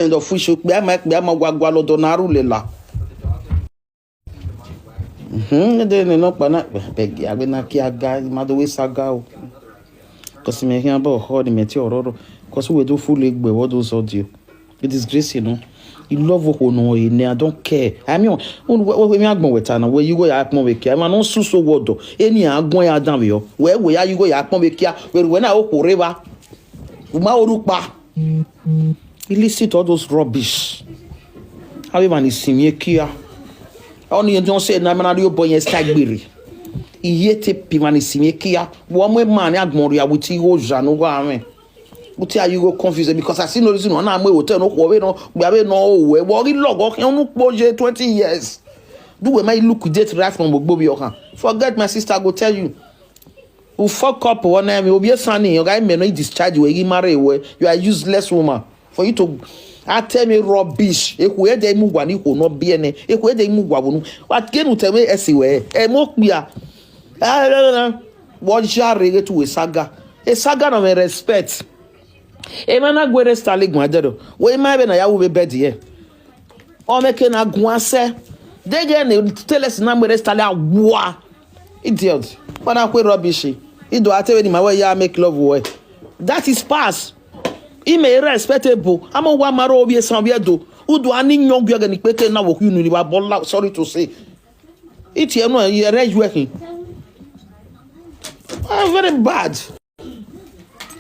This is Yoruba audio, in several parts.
and of fish be a wagwalo donaru lela. Then no pana beg I will not care guy mother saga. Cause me here about how the meteor cause we do full leg by what those audio. It is grace, you know. You love what no in I don't care. I mean when you go with where you go yak mo with care, man no so word. Any agbon ya down yo. Where you go yak mo with care, when I go river. Uma orupa. Illicit all those rubbish. How even is here? Only you don't say na man you boy stagbiri. Iyete pimani simekia. One way man agmoria with you jano go amen. But you go confused because I see no reason why I'm hotel no we have no we worry log no 20 years. Do we might liquidate right from Bobby Okan. Forget my sister go tell you. Who fuck up one name you be a sonny, your guy may not discharge you, you marry away. You are useless woman. For you to tell me rubbish. If we had a move one, it will not be any. If we had a move one, what can you tell me anyway? A mock me. What shall relate to a saga? A saga of respect. A man, I go to Starling, my daughter. We might be a will be bed here. Or making a guance. They get tell us number Starling. Wow, idiot. But I quit rubbish. It do I tell you my way, I make love way. That is past. He may respectable. I'm a one maro be some do. Who do I need young girl and equate now? You sorry to say. It's here no, you're right working. Very bad.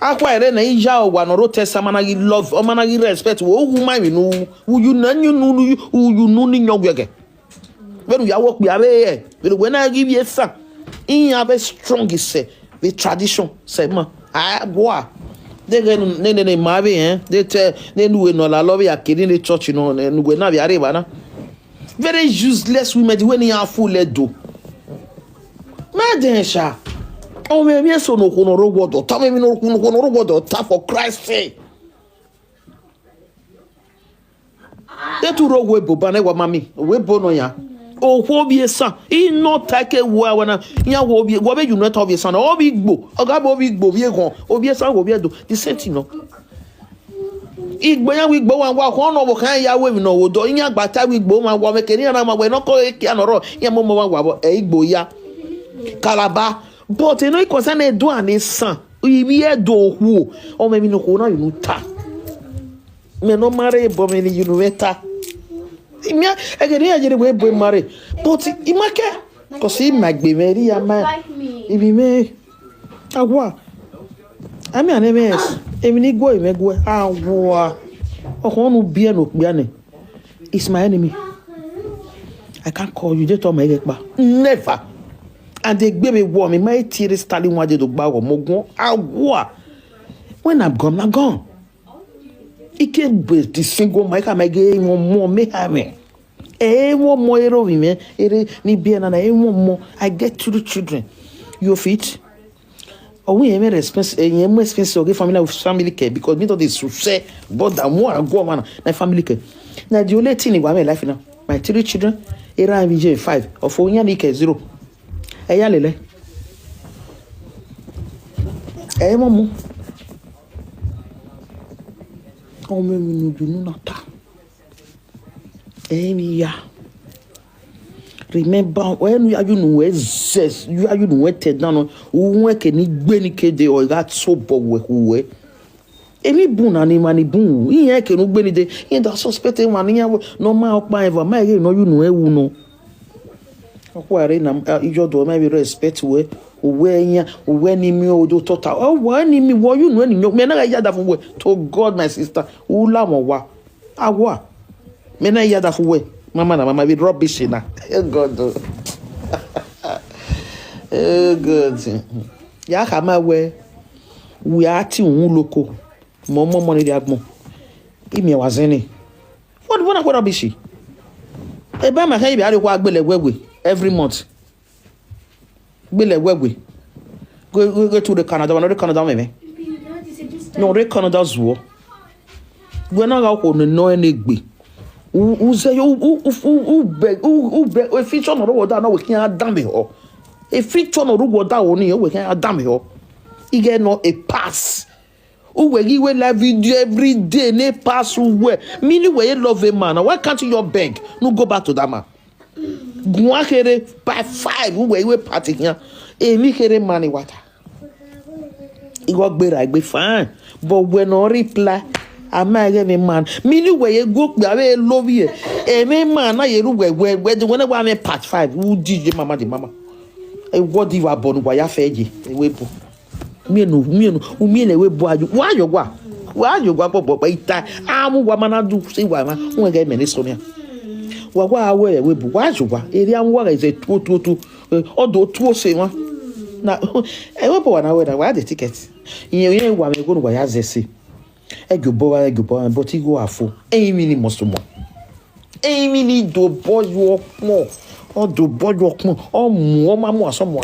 Acquire na ija wa no rote managi love o managi respect wo woman you know who you know ni nyogwe when you work be abe when I give you son in have a strong say the tradition say ma ah boy they ne mabe they tell they no la love ya kidin the church you know we na be areba na very useless women when you are full do madensha. Oh, me so no kono robodo. Tell me no kono robodo. Tap for Christ's sake. They to rogo we bobane wa mami. We bono ya. Oh, wo be son. He not take a wa wana. Ya wo be you not of your son. Oh, big bo. Oga bo big bo. Be gon. Oh, be son. Wo be do. The same no. Igbo ya wigbo wan wa ko no bo kan ya we no wo do. Nya gbata wigbo ma wa me keni na ma we no ko e kia no ro. Ya mo wa bo e igbo ya. Kalaba. But you know, it concern a do and a son. We be a do who or maybe no corner you ta. Me no marry, but many you know better. Imia, I get here way boy marry. But imake, because he might be very a man. If he may, agua. I mean, an MS. Emini go, me go. Agua. Oh, no beer no biane. It's my enemy. I can't call you. Just on my leg, never. And they baby warm me, my tears starting one day to bow or mogon. Agua. When I'm gone, I'm gone. It can't be the single mic. I make one more, me have me. One more hero, me. Ni be and I one more. I get to the children. Your feet. Oh, we have expensive family with family care because me don't say, but the more I go on, my family care. Now, the only thing in my life now, my 3 children, era MJ 5 or 4 years 0. Eya lele. Momo. O me no do no ta. Mi ya. Remember when you know exist, you know te down o won ke ni gbe ni kede o ga so bo we. Emi bun na ni mani bun. Iyan ke no gbe ni de. In da suspect one yan no ma opa ever ma no you know ewu no. Where na ijo do maybe respect we nya we ni mi o do total oh wa ni mi wo you know ni me na ya da fun we to God my sister u la mo wa awa me na ya da fun we mama be rubbish na God good ya ka ma we are ti un loko mo ni di agbon imi wa zeni what rubbish e ba ma kan ibi ari ko agbele wewe every month. Go to the Canada, no Canada me. No Canada zoo. Go na ga ko no any gbe. U say u feature no ro da na we kan adam be ho. E feature no ro da oni we kan adam be ho. E get no a pass. Uwe give live video every day, ne pass where. Meaning where you love a man. Why can't you beg? No go back to that man. Guakere by 5. Uwe you party here. Me kere money water. It got better, I be fine. But when I reply, I'm not a man. Meaning where you go, I love you. Me man, I you where whenever I'm part 5, who did you mama the mama? What if I born why I fed you? Me no, we boy. Why you go? Why you go? But I'm woman. I do see why man. Who get me Sonia? Why we why you go? Area one is a 222. Although 2 say one. Now, I went for 1 hour. Why the ticket? You ain't want me go to why I say. I go boy, but you go a full. Mini must more. Mini do boy walk more. Or do boy walk more. Or more, some more.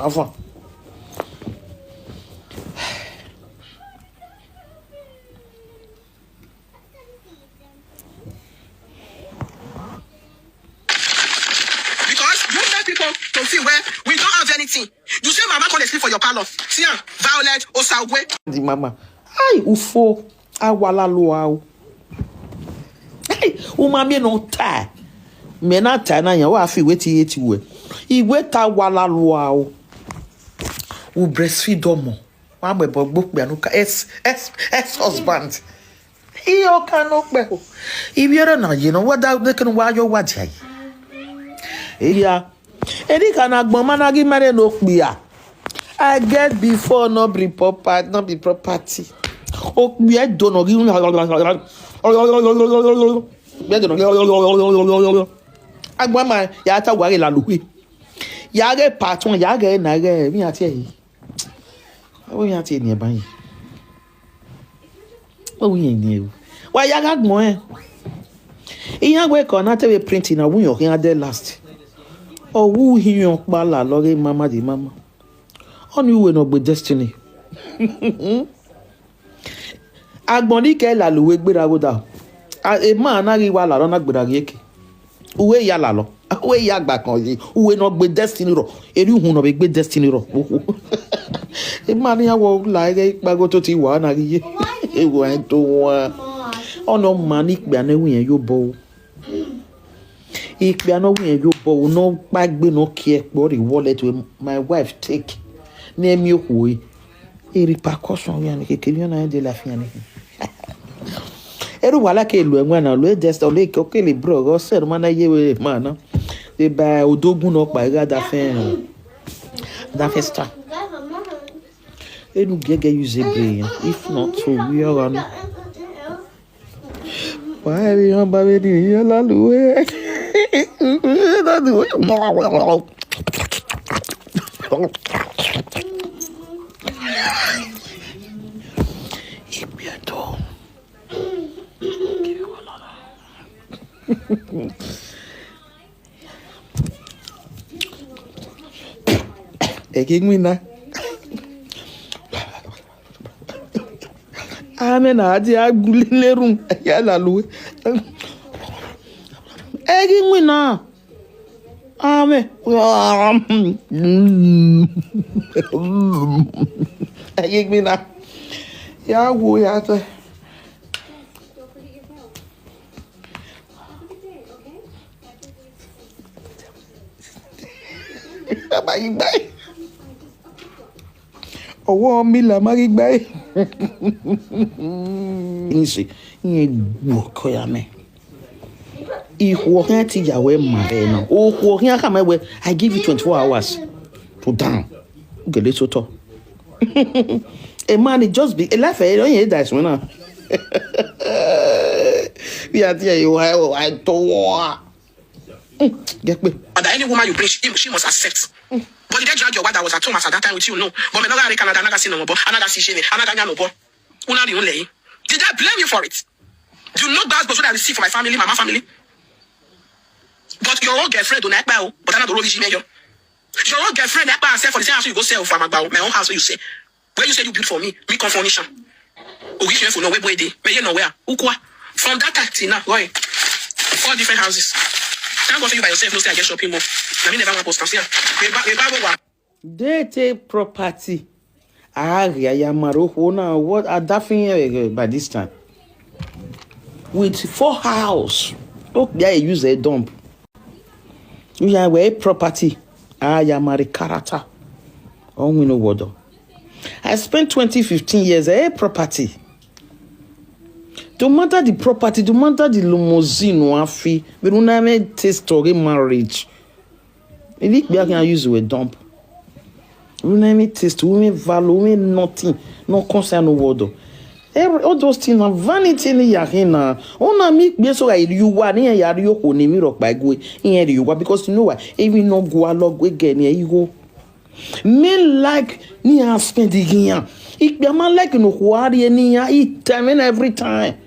To see where we don't have anything. You say mama can't sleep for your palace. See Violet or Saugwe. The mama. Ay, ufo. Awala luau. Hey, umami no tie. Me na tie na ya wa fi weti eti we. Iwe ta wala luau. U breastfeed domo. Wa be book be anuka husband. Iyo kanok be. Ibiere na you know what that they can wa your wajai. Yeah. Eri kana gbon managi mare no kpia. I get before no be property. Okpia do no gi. Agbon ma ya ta wari la luwe. Ya ge patron ya ge na ge mi ati e. O mi ati ni e ban yi. O wi ni e. Wa ya ga gbon e. Iyan we ko na te we printing na wu yo kin ade last. Oh, who he bala lorry mama di mama. On you no be destiny. Agboni ke la luwe gbera go da. E ma na ri wa la ro na gbera yeke. Uwe ya la lo. Uwe ya gba kan yi. Uwe no gbe destiny ro. Eri hun no be gbe destiny ro. E ma ni awo la ge pago to ti wa na ri ye. E wo en to wa. Ono ma ni gbe anewu yen yo bo. If you are not winning, you will not back be no care for the wallet with my wife take. Name you who a repercussion we are making you de la fiani. Everyone like a when I look just a lake, okay, bro, or said, man, I give man. They buy Odogun up by God that festa. They don't get use a brain. If not, so we are on. Why are you on baby? You're Amen. Adi agulile room. Yala luwe. Egin wina. Amen. Egin wina. Ya wo ya te. Bye bye. Ọwọ́ mi la mari gba e. Nse, wo ko ya me. Ihwo kan ti yawe ma be na. O ko kan ka mewe, I give you 24 hours to down. Gele so to. A man it just be a life e don hear that one. We are there you I to get me. But any woman you bring, she must accept. But did they drag your wife that was at home at that time with you? No. But me no go Canada, another see no more, another see shame, another no more. Una the only. Did I blame you for it? Do not ask what I receive for my family, my family. But your own girlfriend don't act well. But I'm not the role you your own girlfriend act well for the same house you go sell for my own house where you say. Where you say you build for me confirmation. Oh, we for no way day. Me you nowhere. Ukwa. From that time till now, boy. 4 different houses. Thank God for you by yourself, no say I get shopping more. I mean never want post here. They take property. What are that by this time? With 4 house. Oh, yeah, use a dump. You have a property. Yamari character. Oh, we know what. I spent 15 years a property. Don't matter the property, don't matter the limousine or fee. We don't have a taste of marriage. If we can use a dump. We don't have a taste, we value, nothing, no concern no word. All those things are vanity in Yahina. Ona make me so you want in a yoko name rock by go in you because you know what? Even no go along again, here you go. Men like near spending here. If your man like no worry near eat time and every time.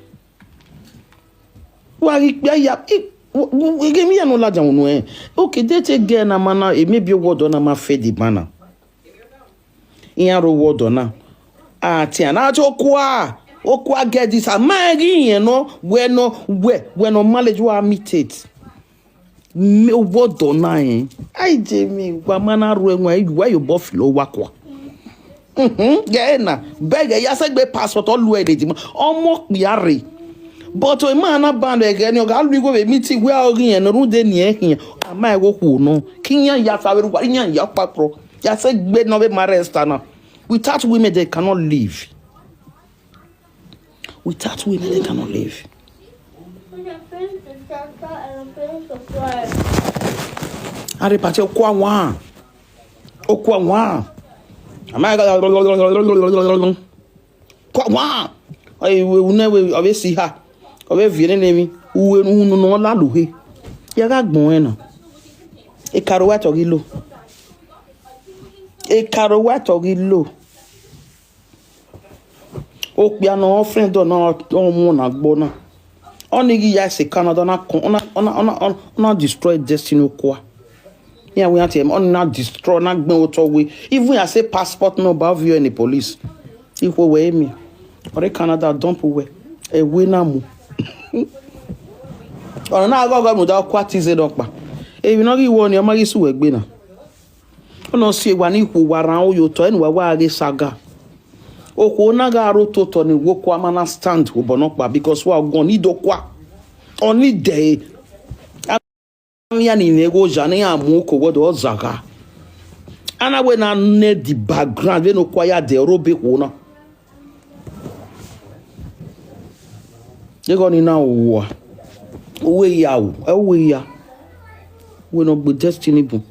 Why we give me no large one. Okay, they take again a manner, it may be a word on a ma fedi manner. In a word on a Tiana Ukwa get this a magi, you know, when no knowledge will meet it. What don't I Jamie, Wamana where you buffalo wakwa. Gena, beg a yasag passport all way, almost yari. But a man a band again, you got to go a meeting where again and rude near here. I might go who no. King Yafa, Warian Yapapro, Yasag bed no marestana. Without women, they cannot live. Without women, they cannot live. I repeat, Ukwa. Am I got I will never see her. Of enemy who no laluhe. Yaga bueno. A carouette or gillo. A carouette or gillo. Oh, we are no friend or not bona. Only yes, a Canada not destroy destiny. Yeah, we have to not destroy, not go away. If we are say passport, no above you any police. If we weigh me, or a Canada dump away a winner. Or now go without what is it up. If you know you want your money to a winner. No see one equal warrow you to any why saga. Okonaga roto ni wokwa mana stand ubonokwa because we are going to dokwa only day. Yani nego jani amuko wodo zaga. Ana we na need the background we no kwaya de robe wona. They go ni na wo. We ya we no be destiny bu.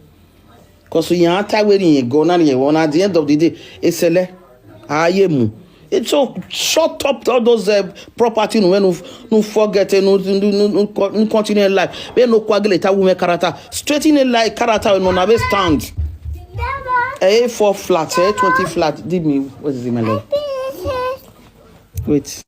Cause you anta we ni go na ni wona at the end of the day esele ayemu. It's so shut up all those property when no forget no continue life. We no coagulate women character. Straighten a like character when no have stand. A4 flat, 20 flat. Give me what is it, my love? Wait.